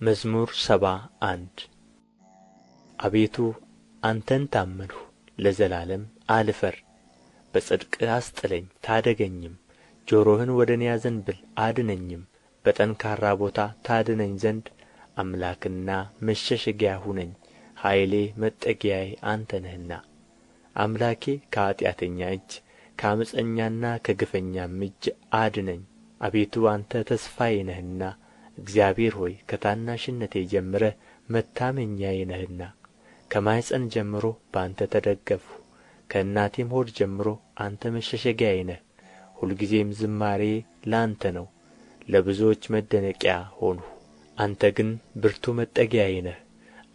መዝሙር 71 አቤቱ አንተን ታመንሁ፣ ለዘላለም አልፈር። በጽድቅህ አስጥለኝ ታደገኝም፣ ጆሮህን ወደ እኔ አዘንብል አድነኝም። በጠንካራ ቦታ ታድነኝ ዘንድ አምላክና መሸሸጊያ ሁነኝ። ኃይሌ መጠጊያዬ አንተ ነህና። አምላኬ ከኃጢአተኛ እጅ ከዓመፀኛና ከግፈኛም እጅ አድነኝ። አቤቱ አንተ ተስፋዬ ነህና፣ እግዚአብሔር ሆይ ከታናሽነቴ ጀምረህ መታመኛዬ ነህና። ከማኅፀን ጀምሮ በአንተ ተደገፍሁ፣ ከእናቴም ሆድ ጀምሮ አንተ መሸሸጊያዬ ነህ። ሁልጊዜም ዝማሬዬ ለአንተ ነው፣ ለብዙዎች መደነቂያ ሆንሁ። አንተ ግን ብርቱ መጠጊያዬ ነህ።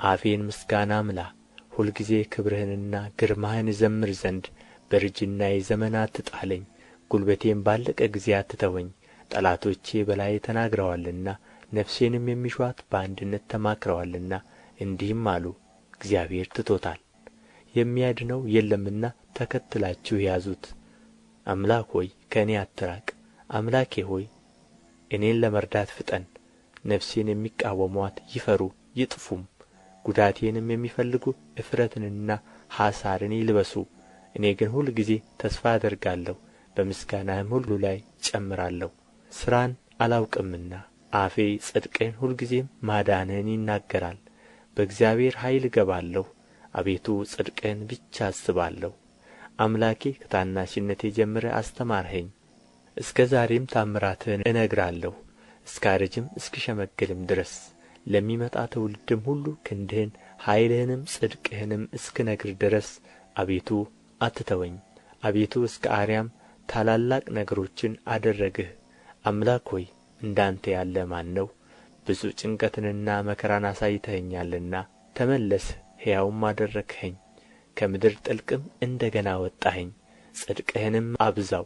አፌን ምስጋና ምላ፣ ሁልጊዜ ክብርህንና ግርማህን እዘምር ዘንድ። በእርጅናዬ ዘመን አትጣለኝ፣ ጉልበቴም ባለቀ ጊዜ አትተወኝ። ጠላቶቼ በላዬ ተናግረዋልና ነፍሴንም የሚሹአት በአንድነት ተማክረዋልና እንዲህም አሉ፣ እግዚአብሔር ትቶታል፣ የሚያድነው የለምና ተከትላችሁ ያዙት። አምላክ ሆይ ከእኔ አትራቅ፣ አምላኬ ሆይ እኔን ለመርዳት ፍጠን። ነፍሴን የሚቃወሙአት ይፈሩ ይጥፉም፣ ጉዳቴንም የሚፈልጉ እፍረትንና ኀሣርን ይልበሱ። እኔ ግን ሁልጊዜ ተስፋ አደርጋለሁ፣ በምስጋናህም ሁሉ ላይ እጨምራለሁ። ሥራን አላውቅምና አፌ ጽድቅህን ሁልጊዜም ማዳንህን ይናገራል። በእግዚአብሔር ኃይል እገባለሁ፣ አቤቱ ጽድቅህን ብቻ አስባለሁ። አምላኬ ከታናሽነቴ ጀምረህ አስተማርኸኝ፣ እስከ ዛሬም ተአምራትህን እነግራለሁ። እስካረጅም እስክሸመግልም ድረስ ለሚመጣ ትውልድም ሁሉ ክንድህን ኃይልህንም ጽድቅህንም እስክነግር ድረስ አቤቱ አትተወኝ። አቤቱ እስከ አርያም ታላላቅ ነገሮችን አደረግህ። አምላክ ሆይ እንደ አንተ ያለ ማን ነው? ብዙ ጭንቀትንና መከራን አሳይተኸኛልና ተመለስህ፣ ሕያውም አደረግኸኝ። ከምድር ጥልቅም እንደ ገና አወጣኸኝ። ጽድቅህንም አብዛው፣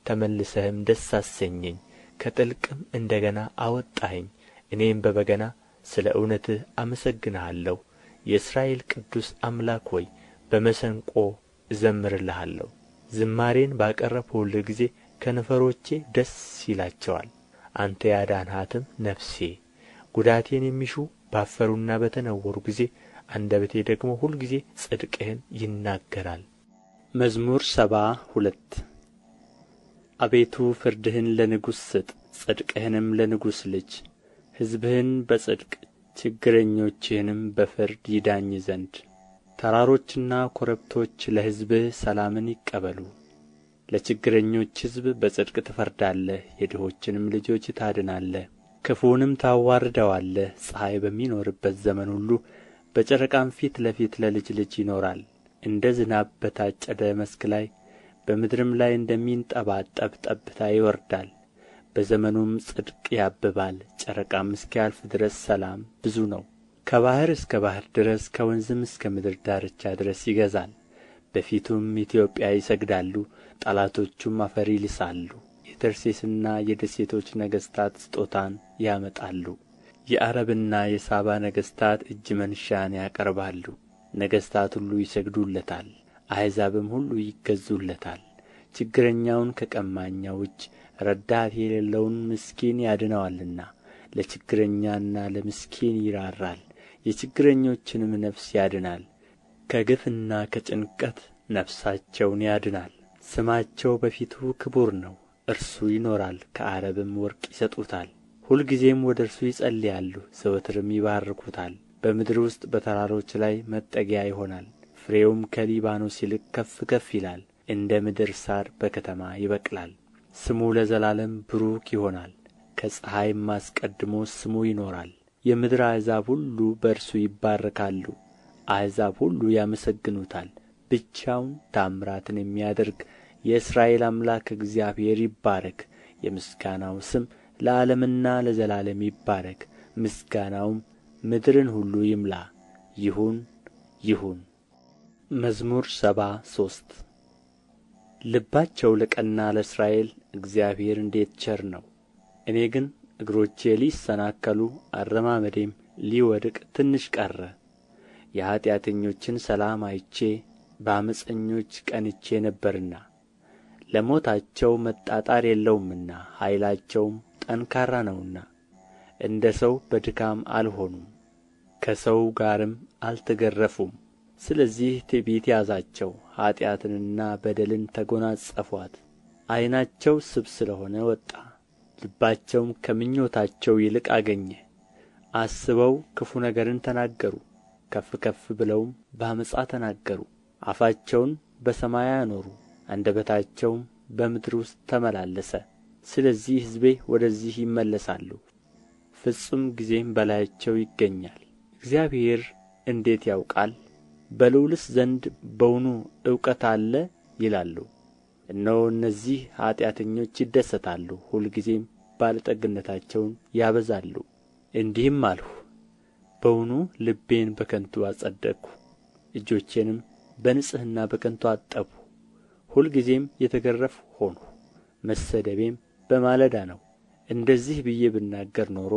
ተመልሰህም ደስ አሰኘኝ። ከጥልቅም እንደ ገና አወጣኸኝ። እኔም በበገና ስለ እውነትህ አመሰግንሃለሁ። የእስራኤል ቅዱስ አምላክ ሆይ በመሰንቆ እዘምርልሃለሁ። ዝማሬን ባቀረብሁልህ ጊዜ ከንፈሮቼ ደስ ይላቸዋል። አንተ ያዳንሃትም ነፍሴ። ጉዳቴን የሚሹ ባፈሩና በተነወሩ ጊዜ አንደበቴ ደግሞ ሁልጊዜ ጽድቅህን ይናገራል። መዝሙር 72 አቤቱ ፍርድህን ለንጉሥ ስጥ፣ ጽድቅህንም ለንጉሥ ልጅ። ሕዝብህን በጽድቅ ችግረኞችህንም በፍርድ ይዳኝ ዘንድ። ተራሮችና ኮረብቶች ለሕዝብህ ሰላምን ይቀበሉ። ለችግረኞች ሕዝብ በጽድቅ ትፈርዳለህ፣ የድሆችንም ልጆች ታድናለህ። ክፉውንም ታዋርደዋለህ። ፀሐይ በሚኖርበት ዘመን ሁሉ በጨረቃም ፊት ለፊት ለልጅ ልጅ ይኖራል። እንደ ዝናብ በታጨደ መስክ ላይ በምድርም ላይ እንደሚንጠባጠብ ጠብታ ይወርዳል። በዘመኑም ጽድቅ ያብባል። ጨረቃም እስኪያልፍ ድረስ ሰላም ብዙ ነው። ከባሕር እስከ ባሕር ድረስ ከወንዝም እስከ ምድር ዳርቻ ድረስ ይገዛል። በፊቱም ኢትዮጵያ ይሰግዳሉ፣ ጠላቶቹም አፈር ይልሳሉ። የተርሴስና የደሴቶች ነገሥታት ስጦታን ያመጣሉ። የዓረብና የሳባ ነገሥታት እጅ መንሻን ያቀርባሉ። ነገሥታት ሁሉ ይሰግዱለታል፣ አሕዛብም ሁሉ ይገዙለታል። ችግረኛውን ከቀማኛው እጅ ረዳት የሌለውን ምስኪን ያድነዋልና። ለችግረኛና ለምስኪን ይራራል፣ የችግረኞችንም ነፍስ ያድናል። ከግፍና ከጭንቀት ነፍሳቸውን ያድናል። ስማቸው በፊቱ ክቡር ነው፣ እርሱ ይኖራል። ከዓረብም ወርቅ ይሰጡታል፣ ሁልጊዜም ወደ እርሱ ይጸልያሉ፣ ዘወትርም ይባርኩታል። በምድር ውስጥ በተራሮች ላይ መጠጊያ ይሆናል። ፍሬውም ከሊባኖስ ይልቅ ከፍ ከፍ ይላል፣ እንደ ምድር ሣር በከተማ ይበቅላል። ስሙ ለዘላለም ብሩክ ይሆናል፣ ከፀሐይም አስቀድሞ ስሙ ይኖራል። የምድር አሕዛብ ሁሉ በእርሱ ይባረካሉ፣ አሕዛብ ሁሉ ያመሰግኑታል። ብቻውን ተአምራትን የሚያደርግ የእስራኤል አምላክ እግዚአብሔር ይባረክ። የምስጋናው ስም ለዓለምና ለዘላለም ይባረክ። ምስጋናውም ምድርን ሁሉ ይምላ። ይሁን ይሁን። መዝሙር 73 ልባቸው ለቀና ለእስራኤል እግዚአብሔር እንዴት ቸር ነው። እኔ ግን እግሮቼ ሊሰናከሉ አረማመዴም ሊወድቅ ትንሽ ቀረ። የኃጢአተኞችን ሰላም አይቼ በዓመፀኞች ቀንቼ ነበርና። ለሞታቸው መጣጣር የለውምና ኃይላቸውም ጠንካራ ነውና። እንደ ሰው በድካም አልሆኑም፣ ከሰው ጋርም አልተገረፉም። ስለዚህ ትዕቢት ያዛቸው፣ ኃጢአትንና በደልን ተጐናጸፉአት። ዓይናቸው ስብ ስለ ሆነ ወጣ፣ ልባቸውም ከምኞታቸው ይልቅ አገኘ። አስበው ክፉ ነገርን ተናገሩ፣ ከፍ ከፍ ብለውም በዓመፃ ተናገሩ። አፋቸውን በሰማይ አኖሩ፣ አንደበታቸውም በምድር ውስጥ ተመላለሰ። ስለዚህ ሕዝቤ ወደዚህ ይመለሳሉ፣ ፍጹም ጊዜም በላያቸው ይገኛል። እግዚአብሔር እንዴት ያውቃል? በልዑልስ ዘንድ በውኑ እውቀት አለ? ይላሉ። እነሆ እነዚህ ኃጢአተኞች ይደሰታሉ፣ ሁልጊዜም ባለጠግነታቸውን ያበዛሉ። እንዲህም አልሁ፣ በውኑ ልቤን በከንቱ አጸደቅሁ፣ እጆቼንም በንጽሕና በከንቱ አጠብሁ። ሁልጊዜም የተገረፍሁ ሆንሁ፣ መሰደቤም በማለዳ ነው። እንደዚህ ብዬ ብናገር ኖሮ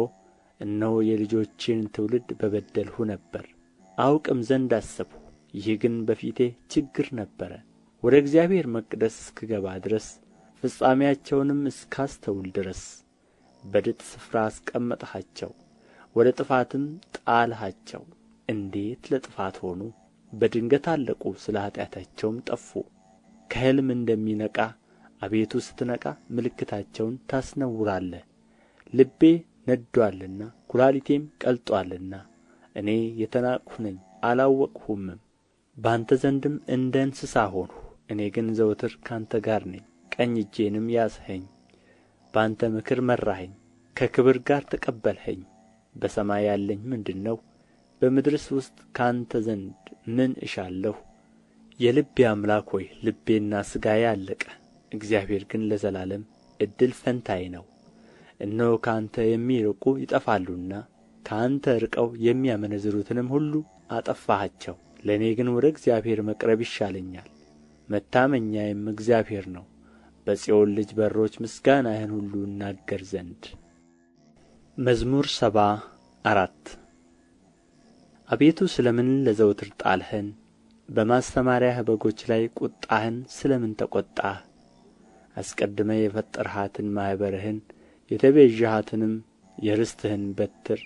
እነሆ የልጆችን ትውልድ በበደልሁ ነበር። አውቅም ዘንድ አሰብሁ፣ ይህ ግን በፊቴ ችግር ነበረ። ወደ እግዚአብሔር መቅደስ እስክገባ ድረስ ፍጻሜያቸውንም እስካስተውል ድረስ በድጥ ስፍራ አስቀመጥሃቸው፣ ወደ ጥፋትም ጣልሃቸው። እንዴት ለጥፋት ሆኑ! በድንገት አለቁ፣ ስለ ኃጢአታቸውም ጠፉ። ከሕልም እንደሚነቃ አቤቱ ስትነቃ ምልክታቸውን ታስነውራለህ። ልቤ ነድዶአልና ኵላሊቴም ቀልጦአልና እኔ የተናቅሁ ነኝ አላወቅሁምም። በአንተ ዘንድም እንደ እንስሳ ሆንሁ። እኔ ግን ዘወትር ካንተ ጋር ነኝ፣ ቀኝ እጄንም ያዝኸኝ። በአንተ ምክር መራኸኝ፣ ከክብር ጋር ተቀበልኸኝ። በሰማይ ያለኝ ምንድር ነው? በምድርስ ውስጥ ካንተ ዘንድ ምን እሻለሁ? የልቤ አምላክ ሆይ ልቤና ሥጋዬ አለቀ፣ እግዚአብሔር ግን ለዘላለም እድል ፈንታዬ ነው። እነሆ ከአንተ የሚርቁ ይጠፋሉና ከአንተ ርቀው የሚያመነዝሩትንም ሁሉ አጠፋሃቸው። ለእኔ ግን ወደ እግዚአብሔር መቅረብ ይሻለኛል፣ መታመኛዬም እግዚአብሔር ነው። በጽዮን ልጅ በሮች ምስጋናህን ሁሉ እናገር ዘንድ። መዝሙር 74 አቤቱ ስለ ምን ለዘወትር ጣልኸን? በማሰማርያህ በጎች ላይ ቍጣህን ስለ ምን ተቈጣህ? አስቀድመህ የፈጠርሃትን ማኅበርህን የተቤዠሃትንም የርስትህን በትር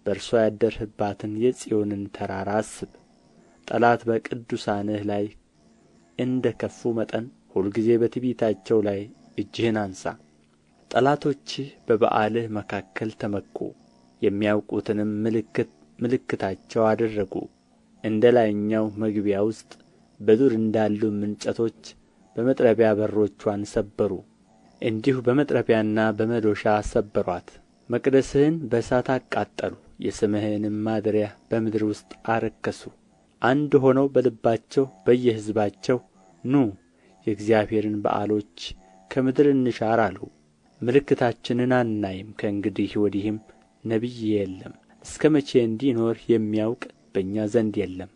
በእርሷ ያደርህባትን የጽዮንን ተራራ አስብ። ጠላት በቅዱሳንህ ላይ እንደ ከፉ መጠን ሁልጊዜ በትዕቢታቸው ላይ እጅህን አንሣ። ጠላቶችህ በበዓልህ መካከል ተመኩ፣ የሚያውቁትንም ምልክታቸው አደረጉ። እንደ ላይኛው መግቢያ ውስጥ በዱር እንዳሉ እንጨቶች በመጥረቢያ በሮቿን ሰበሩ። እንዲሁ በመጥረቢያና በመዶሻ ሰበሩአት። መቅደስህን በእሳት አቃጠሉ፣ የስምህንም ማደሪያ በምድር ውስጥ አረከሱ። አንድ ሆነው በልባቸው በየሕዝባቸው ኑ የእግዚአብሔርን በዓሎች ከምድር እንሻር አሉ። ምልክታችንን አናይም፣ ከእንግዲህ ወዲህም ነቢይ የለም። እስከ መቼ እንዲኖር የሚያውቅ በእኛ ዘንድ የለም።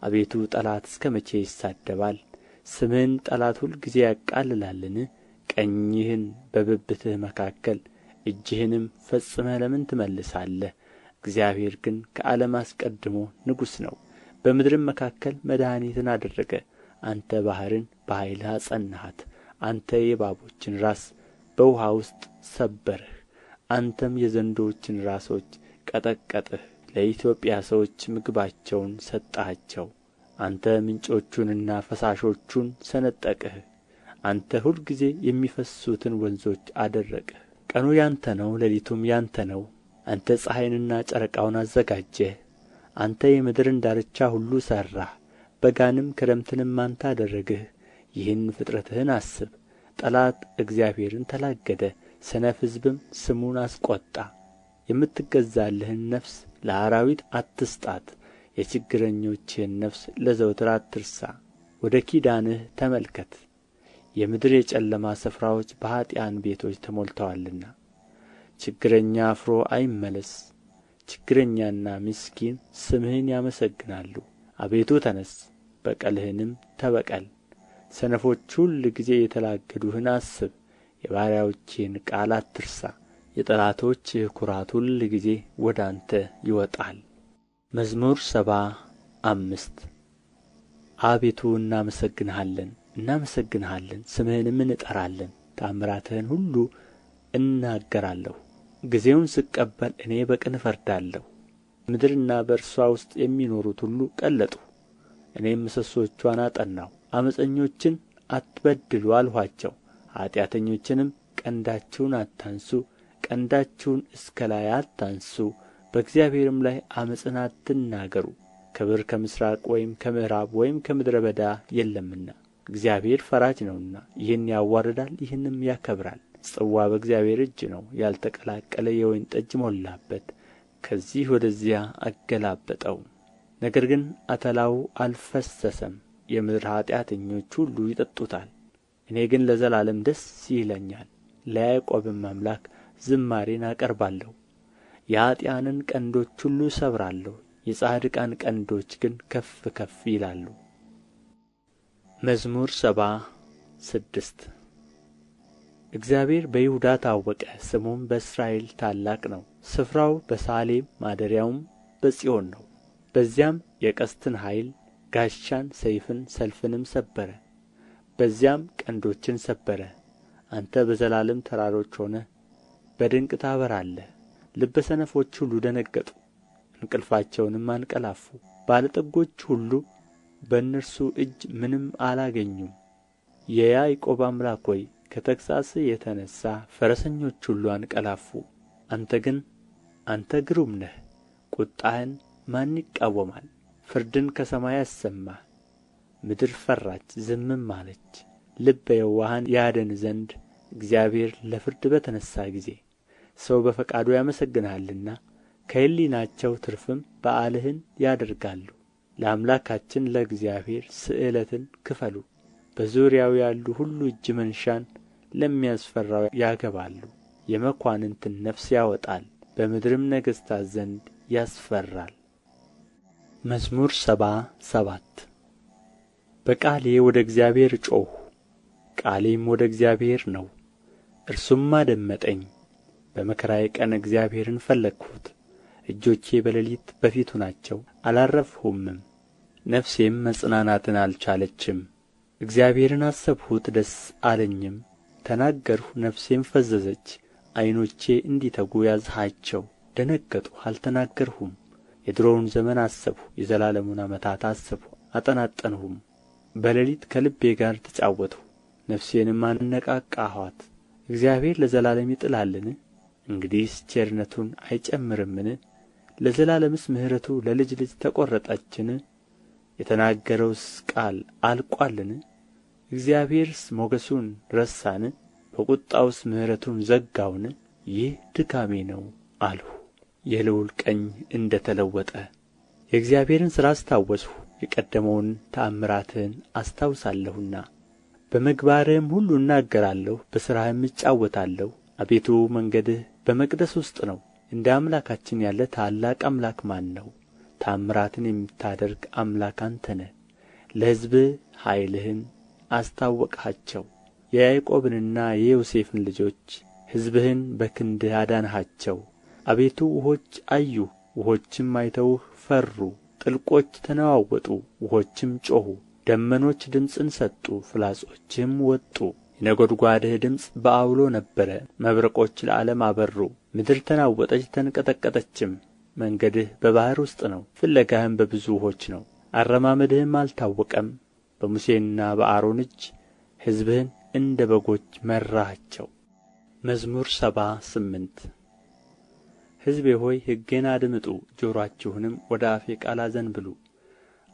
አቤቱ ጠላት እስከ መቼ ይሳደባል? ስምህን ጠላት ሁልጊዜ ያቃልላልን? ቀኝህን በብብትህ መካከል እጅህንም ፈጽመህ ለምን ትመልሳለህ? እግዚአብሔር ግን ከዓለም አስቀድሞ ንጉሥ ነው፣ በምድርም መካከል መድኃኒትን አደረገ። አንተ ባሕርን በኃይልህ አጸናሃት፣ አንተ የእባቦችን ራስ በውኃ ውስጥ ሰበርህ። አንተም የዘንዶችን ራሶች ቀጠቀጥህ፣ ለኢትዮጵያ ሰዎች ምግባቸውን ሰጠሃቸው። አንተ ምንጮቹንና ፈሳሾቹን ሰነጠቅህ፣ አንተ ሁልጊዜ የሚፈስሱትን ወንዞች አደረቅህ። ቀኑ ያንተ ነው፣ ሌሊቱም ያንተ ነው። አንተ ፀሐይንና ጨረቃውን አዘጋጀህ። አንተ የምድርን ዳርቻ ሁሉ ሠራህ፣ በጋንም ክረምትንም አንተ አደረግህ። ይህን ፍጥረትህን አስብ። ጠላት እግዚአብሔርን ተላገደ፣ ሰነፍ ሕዝብም ስሙን አስቈጣ። የምትገዛልህን ነፍስ ለአራዊት አትስጣት፣ የችግረኞችህን ነፍስ ለዘወትር አትርሳ። ወደ ኪዳንህ ተመልከት፣ የምድር የጨለማ ስፍራዎች በኀጥኣን ቤቶች ተሞልተዋልና። ችግረኛ አፍሮ አይመለስ፣ ችግረኛና ምስኪን ስምህን ያመሰግናሉ። አቤቱ ተነሥ፣ በቀልህንም ተበቀል። ሰነፎች ሁልጊዜ የተላገዱህን አስብ፣ የባሪያዎችህን ቃል አትርሳ። የጠላቶችህ ኵራት ሁልጊዜ ወደ አንተ ይወጣል። መዝሙር 75 አቤቱ እናመሰግንሃለን፣ ስምህንም እንጠራለን። ተአምራትህን ሁሉ እናገራለሁ። ጊዜውን ስቀበል እኔ በቅን እፈርዳለሁ። ምድርና በእርሷ ውስጥ የሚኖሩት ሁሉ ቀለጡ። እኔም ምሰሶችዋን አጠናሁ። ዓመፀኞችን አትበድሉ አልኋቸው። ኃጢአተኞችንም ቀንዳችሁን አታንሡ፣ ቀንዳችሁን እስከ ላይ አታንሡ፣ በእግዚአብሔርም ላይ ዓመፅን አትናገሩ። ክብር ከምሥራቅ ወይም ከምዕራብ ወይም ከምድረ በዳ የለምና። እግዚአብሔር ፈራጅ ነውና ይህን ያዋርዳል፣ ይህንም ያከብራል። ጽዋ በእግዚአብሔር እጅ ነው፣ ያልተቀላቀለ የወይን ጠጅ ሞላበት፣ ከዚህ ወደዚያ አገላበጠው። ነገር ግን አተላው አልፈሰሰም፣ የምድር ኃጢአተኞች ሁሉ ይጠጡታል። እኔ ግን ለዘላለም ደስ ይለኛል፣ ለያዕቆብም አምላክ ዝማሬን አቀርባለሁ። የኀጥኣንን ቀንዶች ሁሉ እሰብራለሁ፣ የጻድቃን ቀንዶች ግን ከፍ ከፍ ይላሉ። መዝሙር 76 እግዚአብሔር በይሁዳ ታወቀ፣ ስሙም በእስራኤል ታላቅ ነው። ስፍራው በሳሌም ማደሪያውም በጽዮን ነው። በዚያም የቀስትን ኃይል፣ ጋሻን፣ ሰይፍን፣ ሰልፍንም ሰበረ። በዚያም ቀንዶችን ሰበረ። አንተ በዘላለም ተራሮች ሆነህ በድንቅ ታበራለህ። ልበ ሰነፎች ሁሉ ደነገጡ፣ እንቅልፋቸውንም አንቀላፉ። ባለጠጎች ሁሉ በእነርሱ እጅ ምንም አላገኙም። የያዕቆብ አምላክ ሆይ ከተግሣጽህ የተነሣ ፈረሰኞች ሁሉ አንቀላፉ። አንተ ግሩም ነህ፣ ቍጣህን ማን ይቃወማል? ፍርድን ከሰማይ አሰማህ። ምድር ፈራች ዝምም አለች። ልበ የዋሃን ያድን ዘንድ እግዚአብሔር ለፍርድ በተነሣ ጊዜ ሰው በፈቃዱ ያመሰግንሃልና ከሕሊናቸው ትርፍም በዓልህን ያደርጋሉ። ለአምላካችን ለእግዚአብሔር ስእለትን ክፈሉ። በዙሪያው ያሉ ሁሉ እጅ መንሻን ለሚያስፈራው ያገባሉ። የመኳንንትን ነፍስ ያወጣል፣ በምድርም ነገሥታት ዘንድ ያስፈራል። መዝሙር 77 በቃሌ ወደ እግዚአብሔር ጮኽሁ፣ ቃሌም ወደ እግዚአብሔር ነው፣ እርሱም አደመጠኝ። በመከራዬ ቀን እግዚአብሔርን ፈለግሁት። እጆቼ በሌሊት በፊቱ ናቸው፣ አላረፍሁምም፣ ነፍሴም መጽናናትን አልቻለችም። እግዚአብሔርን አሰብሁት ደስ አለኝም፣ ተናገርሁ ነፍሴም ፈዘዘች። ዓይኖቼ እንዲተጉ ያዝሃቸው፣ ደነገጡ አልተናገርሁም። የድሮውን ዘመን አሰብሁ፣ የዘላለሙን ዓመታት አሰብሁ አጠናጠንሁም። በሌሊት ከልቤ ጋር ተጫወትሁ፣ ነፍሴንም አነቃቃኋት። እግዚአብሔር ለዘላለም ይጥላልን? እንግዲህስ ቸርነቱን አይጨምርምን? ለዘላለምስ ምሕረቱ ለልጅ ልጅ ተቈረጠችን? የተናገረውስ ቃል አልቋልን? እግዚአብሔርስ ሞገሱን ረሳን? በቍጣውስ ምሕረቱን ዘጋውን? ይህ ድካሜ ነው አልሁ። የልዑል ቀኝ እንደ ተለወጠ የእግዚአብሔርን ሥራ አስታወስሁ። የቀደመውን ተአምራትህን አስታውሳለሁና በምግባርህም ሁሉ እናገራለሁ፣ በሥራህም እጫወታለሁ። አቤቱ መንገድህ በመቅደስ ውስጥ ነው። እንደ አምላካችን ያለ ታላቅ አምላክ ማን ነው? ተአምራትን የምታደርግ አምላክ አንተ ነህ። ለሕዝብህ ኃይልህን አስታወቅሃቸው። የያዕቆብንና የዮሴፍን ልጆች ሕዝብህን በክንድህ አዳንሃቸው። አቤቱ ውኆች አዩህ፣ ውኆችም አይተውህ ፈሩ። ጥልቆች ተነዋወጡ፣ ውኆችም ጮኹ። ደመኖች ድምፅን ሰጡ፣ ፍላጾችህም ወጡ። የነጐድጓድህ ድምፅ በዐውሎ ነበረ፣ መብረቆች ለዓለም አበሩ። ምድር ተናወጠች ተንቀጠቀጠችም። መንገድህ በባሕር ውስጥ ነው፣ ፍለጋህም በብዙ ውኆች ነው። አረማመድህም አልታወቀም። በሙሴና በአሮን እጅ ሕዝብህን እንደ በጎች መራሃቸው። መዝሙር 78 ሕዝቤ ሆይ ሕጌን አድምጡ፣ ጆሮአችሁንም ወደ አፌ ቃል አዘንብሉ።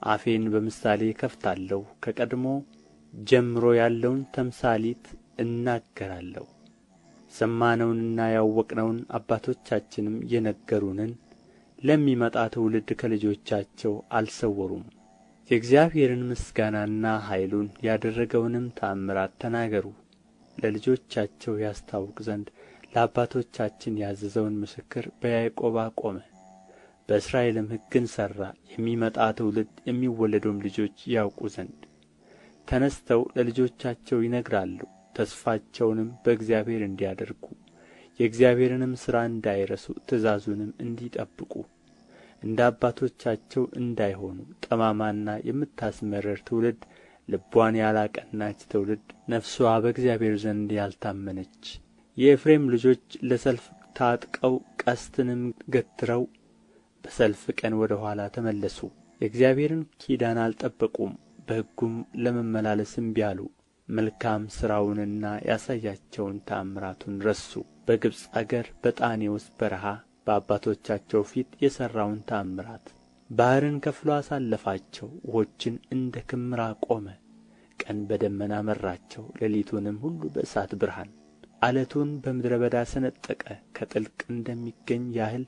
አፌን በምሳሌ እከፍታለሁ፣ ከቀድሞ ጀምሮ ያለውን ተምሳሊት እናገራለሁ። የሰማነውንና ያወቅነውን አባቶቻችንም የነገሩንን ለሚመጣ ትውልድ ከልጆቻቸው አልሰወሩም። የእግዚአብሔርን ምስጋናና ኃይሉን ያደረገውንም ተአምራት ተናገሩ። ለልጆቻቸው ያስታውቅ ዘንድ ለአባቶቻችን ያዘዘውን ምስክር በያዕቆብ አቆመ። በእስራኤልም ሕግን ሠራ፣ የሚመጣ ትውልድ የሚወለዱም ልጆች ያውቁ ዘንድ። ተነሥተው ለልጆቻቸው ይነግራሉ፣ ተስፋቸውንም በእግዚአብሔር እንዲያደርጉ፣ የእግዚአብሔርንም ሥራ እንዳይረሱ፣ ትእዛዙንም እንዲጠብቁ፣ እንደ አባቶቻቸው እንዳይሆኑ። ጠማማና የምታስመርር ትውልድ፣ ልቧን ያላቀናች ትውልድ፣ ነፍስዋ በእግዚአብሔር ዘንድ ያልታመነች። የኤፍሬም ልጆች ለሰልፍ ታጥቀው ቀስትንም ገትረው በሰልፍ ቀን ወደ ኋላ ተመለሱ። የእግዚአብሔርን ኪዳን አልጠበቁም፣ በሕጉም ለመመላለስ እምቢ አሉ። መልካም ሥራውንና ያሳያቸውን ተአምራቱን ረሱ። በግብፅ አገር በጣኔዎስ በረሃ በአባቶቻቸው ፊት የሠራውን ተአምራት ባሕርን ከፍሎ አሳለፋቸው። ውኆችን እንደ ክምር አቆመ። ቀን በደመና መራቸው፣ ሌሊቱንም ሁሉ በእሳት ብርሃን። ዓለቱን በምድረ በዳ ሰነጠቀ፣ ከጥልቅ እንደሚገኝ ያህል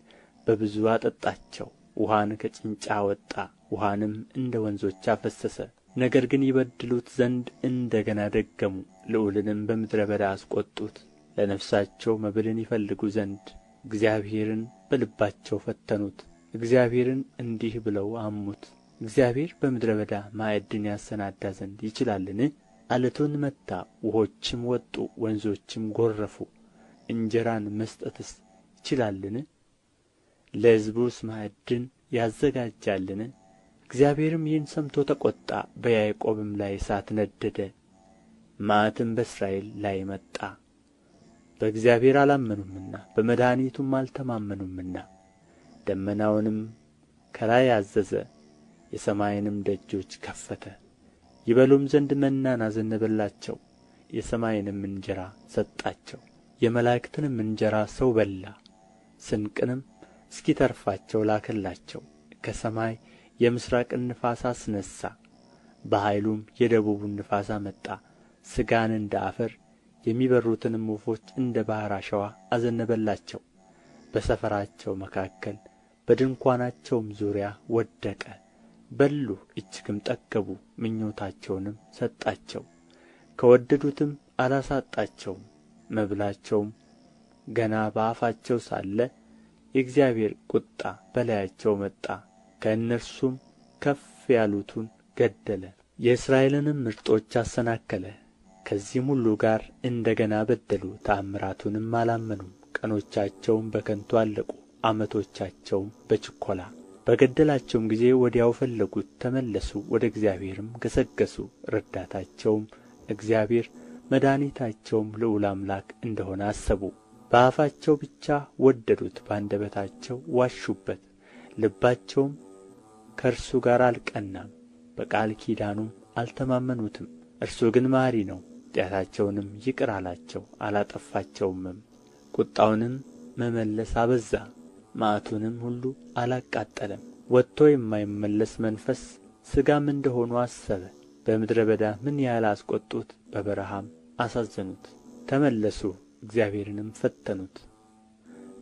በብዙ አጠጣቸው። ውኃን ከጭንጫ አወጣ፣ ውኃንም እንደ ወንዞች አፈሰሰ። ነገር ግን ይበድሉት ዘንድ እንደ ገና ደገሙ፣ ልዑልንም በምድረ በዳ አስቈጡት። ለነፍሳቸው መብልን ይፈልጉ ዘንድ እግዚአብሔርን በልባቸው ፈተኑት። እግዚአብሔርን እንዲህ ብለው አሙት፣ እግዚአብሔር በምድረ በዳ ማዕድን ያሰናዳ ዘንድ ይችላልን? ዓለቱን መታ፣ ውኆችም ወጡ፣ ወንዞችም ጐረፉ። እንጀራን መስጠትስ ይችላልን? ለሕዝቡስ ማዕድን ያዘጋጃልን? እግዚአብሔርም ይህን ሰምቶ ተቈጣ፣ በያዕቆብም ላይ እሳት ነደደ፣ መዓትም በእስራኤል ላይ መጣ። በእግዚአብሔር አላመኑምና በመድኃኒቱም አልተማመኑምና። ደመናውንም ከላይ አዘዘ፣ የሰማይንም ደጆች ከፈተ። ይበሉም ዘንድ መናን አዘነበላቸው፣ የሰማይንም እንጀራ ሰጣቸው። የመላእክትንም እንጀራ ሰው በላ፣ ስንቅንም እስኪተርፋቸው ላከላቸው። ከሰማይ የምሥራቅን ነፋስ አስነሣ፣ በኃይሉም የደቡቡን ነፋስ አመጣ። ሥጋን እንደ አፈር የሚበሩትንም ወፎች እንደ ባሕር አሸዋ አዘነበላቸው። በሰፈራቸው መካከል በድንኳናቸውም ዙሪያ ወደቀ። በሉ እጅግም ጠገቡ፣ ምኞታቸውንም ሰጣቸው። ከወደዱትም አላሳጣቸውም። መብላቸውም ገና በአፋቸው ሳለ የእግዚአብሔር ቍጣ በላያቸው መጣ፣ ከእነርሱም ከፍ ያሉትን ገደለ። የእስራኤልንም ምርጦች አሰናከለ። ከዚህም ሁሉ ጋር እንደ ገና በደሉ፣ ተአምራቱንም አላመኑም። ቀኖቻቸውም በከንቱ አለቁ፣ ዓመቶቻቸውም በችኰላ። በገደላቸውም ጊዜ ወዲያው ፈለጉት፣ ተመለሱ፣ ወደ እግዚአብሔርም ገሰገሱ። ረዳታቸውም እግዚአብሔር መድኃኒታቸውም ልዑል አምላክ እንደ ሆነ አሰቡ። በአፋቸው ብቻ ወደዱት፣ በአንደበታቸው ዋሹበት። ልባቸውም ከእርሱ ጋር አልቀናም፣ በቃል ኪዳኑም አልተማመኑትም። እርሱ ግን መሐሪ ነው፣ ኃጢአታቸውንም ይቅር አላቸው፣ አላጠፋቸውምም። ቍጣውንም መመለስ አበዛ፣ መዓቱንም ሁሉ አላቃጠለም። ወጥቶ የማይመለስ መንፈስ ሥጋም እንደ ሆኑ አሰበ። በምድረ በዳ ምን ያህል አስቈጡት፣ በበረሃም አሳዘኑት። ተመለሱ፣ እግዚአብሔርንም ፈተኑት፣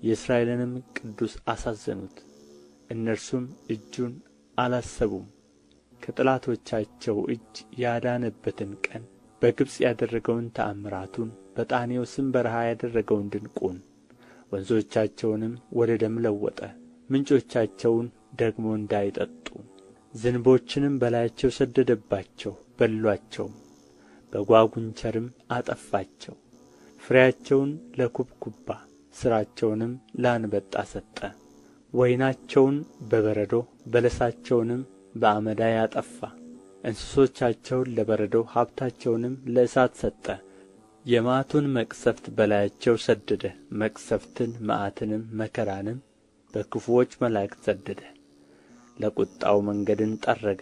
የእስራኤልንም ቅዱስ አሳዘኑት። እነርሱም እጁን አላሰቡም። ከጠላቶቻቸው እጅ ያዳነበትን ቀን፣ በግብጽ ያደረገውን ተአምራቱን፣ በጣኔዎስም በረሃ ያደረገውን ድንቁን። ወንዞቻቸውንም ወደ ደም ለወጠ፣ ምንጮቻቸውን ደግሞ እንዳይጠጡ። ዝንቦችንም በላያቸው ሰደደባቸው፣ በሉአቸውም፣ በጓጉንቸርም አጠፋቸው። ፍሬያቸውን ለኩብኩባ ሥራቸውንም ለአንበጣ ሰጠ። ወይናቸውን በበረዶ በለሳቸውንም በአመዳይ አጠፋ። እንስሶቻቸውን ለበረዶ ሀብታቸውንም ለእሳት ሰጠ። የመዓቱን መቅሰፍት በላያቸው ሰደደ፣ መቅሰፍትን መዓትንም መከራንም በክፉዎች መላእክት ሰደደ። ለቍጣው መንገድን ጠረገ፣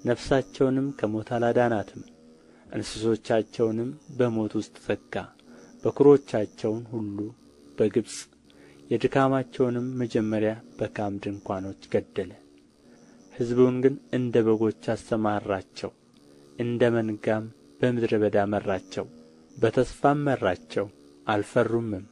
ነፍሳቸውንም ከሞት አላዳናትም። እንስሶቻቸውንም በሞት ውስጥ ዘጋ፣ በኵሮቻቸውን ሁሉ በግብጽ የድካማቸውንም መጀመሪያ በካም ድንኳኖች ገደለ። ሕዝቡን ግን እንደ በጎች አሰማራቸው፣ እንደ መንጋም በምድረ በዳ መራቸው። በተስፋም መራቸው፣ አልፈሩምም።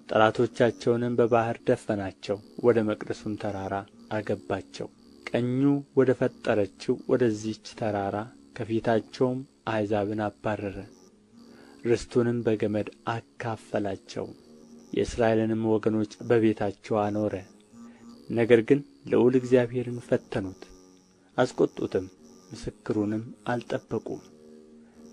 ጠላቶቻቸውንም በባሕር ደፈናቸው፣ ወደ መቅደሱም ተራራ አገባቸው። ቀኙ ወደ ፈጠረችው ወደዚህች ተራራ ከፊታቸውም አሕዛብን አባረረ። ርስቱንም በገመድ አካፈላቸው፣ የእስራኤልንም ወገኖች በቤታቸው አኖረ። ነገር ግን ልዑል እግዚአብሔርን ፈተኑት፣ አስቈጡትም፣ ምስክሩንም አልጠበቁም።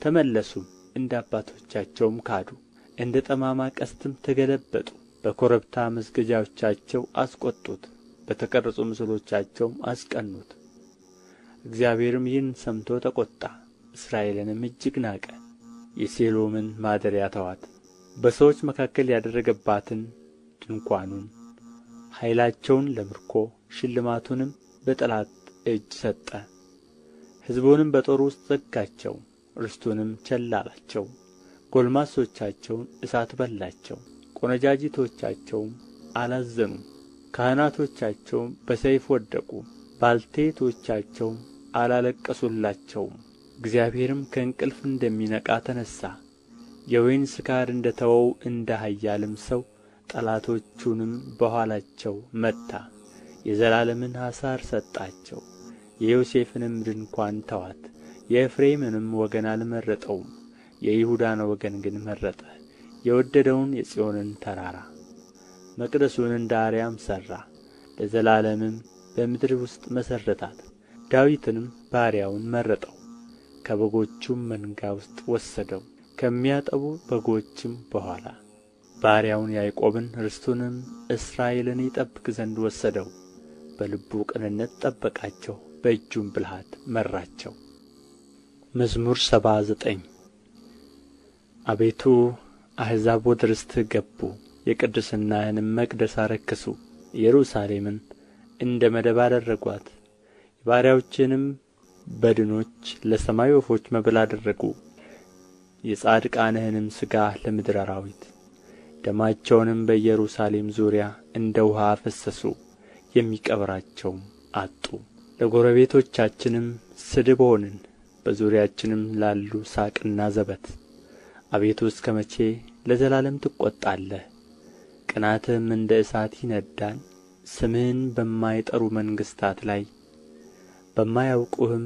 ተመለሱም፣ እንደ አባቶቻቸውም ካዱ፣ እንደ ጠማማ ቀስትም ተገለበጡ። በኮረብታ መስገጃዎቻቸው አስቈጡት፣ በተቀረጹ ምስሎቻቸውም አስቀኑት። እግዚአብሔርም ይህን ሰምቶ ተቈጣ፣ እስራኤልንም እጅግ ናቀ። የሴሎምን ማደሪያ ተዋት፣ በሰዎች መካከል ያደረገባትን ድንኳኑን፣ ኃይላቸውን ለምርኮ ሽልማቱንም በጠላት እጅ ሰጠ። ሕዝቡንም በጦር ውስጥ ዘጋቸው፣ ርስቱንም ቸል አላቸው። ጎልማሶቻቸውን እሳት በላቸው፣ ቆነጃጅቶቻቸውም አላዘኑም። ካህናቶቻቸውም በሰይፍ ወደቁ፣ ባልቴቶቻቸውም አላለቀሱላቸውም። እግዚአብሔርም ከእንቅልፍ እንደሚነቃ ተነሣ፣ የወይን ስካር እንደ ተወው እንደ ኃያልም ሰው ጠላቶቹንም በኋላቸው መታ። የዘላለምን ኀሣር ሰጣቸው፣ የዮሴፍንም ድንኳን ተዋት። የኤፍሬምንም ወገን አልመረጠውም፣ የይሁዳን ወገን ግን መረጠ። የወደደውን የጽዮንን ተራራ መቅደሱን እንደ አርያም ሠራ፣ ለዘላለምም በምድር ውስጥ መሠረታት። ዳዊትንም ባሪያውን መረጠው፣ ከበጎቹም መንጋ ውስጥ ወሰደው፣ ከሚያጠቡ በጎችም በኋላ። ባሪያውን ያዕቆብን ርስቱንም እስራኤልን ይጠብቅ ዘንድ ወሰደው። በልቡ ቅንነት ጠበቃቸው፣ በእጁም ብልሃት መራቸው። መዝሙር 79 አቤቱ አሕዛብ ወደ ርስትህ ገቡ፣ የቅድስናህንም መቅደስ አረከሱ። ኢየሩሳሌምን እንደ መደብ አደረጓት፣ የባሪያዎችህንም በድኖች ለሰማይ ወፎች መብል አደረጉ። የጻድቃንህንም ሥጋ ለምድር አራዊት። ደማቸውንም በኢየሩሳሌም ዙሪያ እንደ ውኃ አፈሰሱ፣ የሚቀብራቸውም አጡ። ለጎረቤቶቻችንም ስድብ ሆንን፣ በዙሪያችንም ላሉ ሳቅና ዘበት። አቤቱ እስከ መቼ ለዘላለም ትቈጣለህ? ቅንዓትህም እንደ እሳት ይነድዳል። ስምህን በማይጠሩ መንግሥታት ላይ በማያውቁህም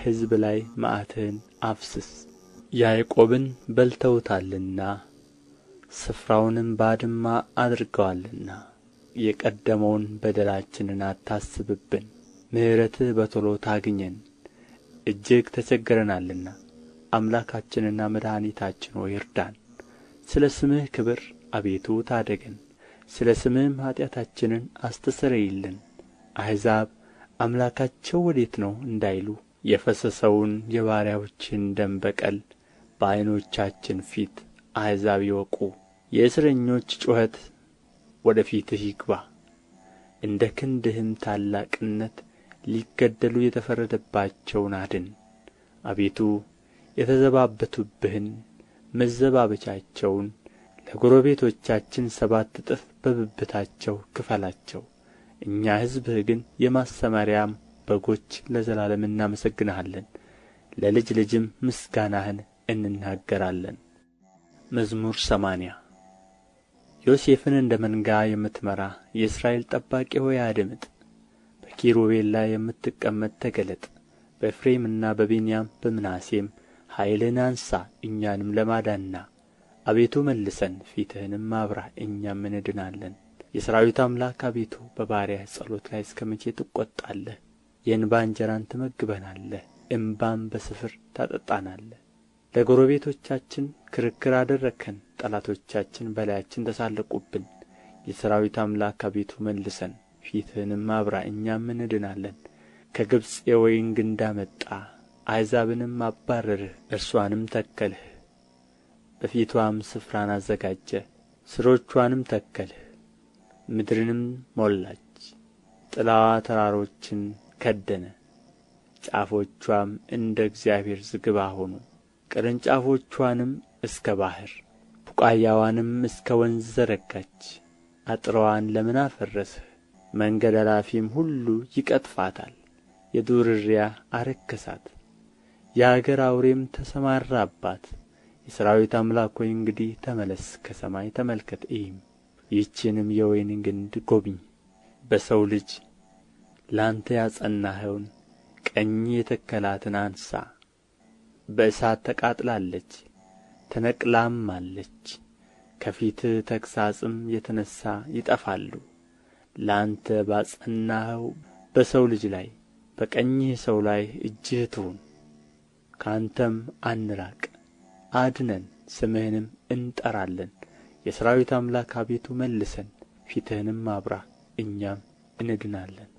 ሕዝብ ላይ መዓትህን አፍስስ። ያዕቆብን በልተውታልና ስፍራውንም ባድማ አድርገዋልና። የቀደመውን በደላችንን አታስብብን፣ ምሕረትህ በቶሎ ታግኘን። እጅግ ተቸግረናልና አምላካችንና መድኃኒታችን ሆይ እርዳን። ስለ ስምህ ክብር አቤቱ ታደገን፣ ስለ ስምህም ኃጢአታችንን አስተሰርይልን። አሕዛብ አምላካቸው ወዴት ነው እንዳይሉ የፈሰሰውን የባሪያዎችህን ደም በቀል በዓይኖቻችን ፊት አሕዛብ ይወቁ። የእስረኞች ጩኸት ወደ ፊትህ ይግባ፣ እንደ ክንድህም ታላቅነት ሊገደሉ የተፈረደባቸውን አድን። አቤቱ የተዘባበቱብህን መዘባበቻቸውን ለጎረቤቶቻችን 7 እጥፍ በብብታቸው ክፈላቸው። እኛ ሕዝብህ ግን የማሰማርያም በጎች ለዘላለም እናመሰግንሃለን፣ ለልጅ ልጅም ምስጋናህን እንናገራለን። መዝሙር 80 ዮሴፍን እንደ መንጋ የምትመራ የእስራኤል ጠባቂ ሆይ አድምጥ። በኪሩቤል ላይ የምትቀመጥ ተገለጥ። በኤፍሬምና በብንያም በምናሴም ኃይልህን አንሣ፣ እኛንም ለማዳን ና። አቤቱ መልሰን፣ ፊትህንም አብራ፣ እኛም እንድናለን። የሠራዊት አምላክ አቤቱ በባሪያህ ጸሎት ላይ እስከ መቼ ትቈጣለህ? የእንባ እንጀራን ትመግበናለህ፣ እምባም በስፍር ታጠጣናለህ። ለጎረቤቶቻችን ክርክር አደረግኸን፣ ጠላቶቻችን በላያችን ተሳለቁብን። የሠራዊት አምላክ አቤቱ መልሰን፣ ፊትህንም አብራ፣ እኛም እንድናለን። ከግብጽ የወይን ግንድ አመጣህ፣ አሕዛብንም አባረርህ፣ እርሷንም ተከልህ። በፊትዋም ስፍራን አዘጋጀህ፣ ሥሮችዋንም ተከልህ። ምድርንም ሞላች፣ ጥላዋ ተራሮችን ከደነ። ጫፎችዋም እንደ እግዚአብሔር ዝግባ ሆኑ፣ ቅርንጫፎችዋንም እስከ ባሕር። ቡቃያዋንም እስከ ወንዝ ዘረጋች። አጥረዋን ለምን አፈረስህ? መንገድ አላፊም ሁሉ ይቀጥፋታል። የዱር እሪያ አረከሳት፣ የአገር አውሬም ተሰማራባት። የሠራዊት አምላክ ሆይ እንግዲህ ተመለስ፣ ከሰማይ ተመልከት እይም። ይህችንም የወይን ግንድ ጎብኝ። በሰው ልጅ ለአንተ ያጸናኸውን ቀኝህ የተከላትን አንሣ። በእሳት ተቃጥላለች ተነቅላማለች። ከፊትህ ተግሣጽም የተነሣ ይጠፋሉ። ለአንተ ባጸናኸው በሰው ልጅ ላይ በቀኝህ ሰው ላይ እጅህ ትሁን። ከአንተም አንራቅ፣ አድነን፣ ስምህንም እንጠራለን። የሠራዊት አምላክ አቤቱ መልሰን፣ ፊትህንም አብራ፣ እኛም እንድናለን።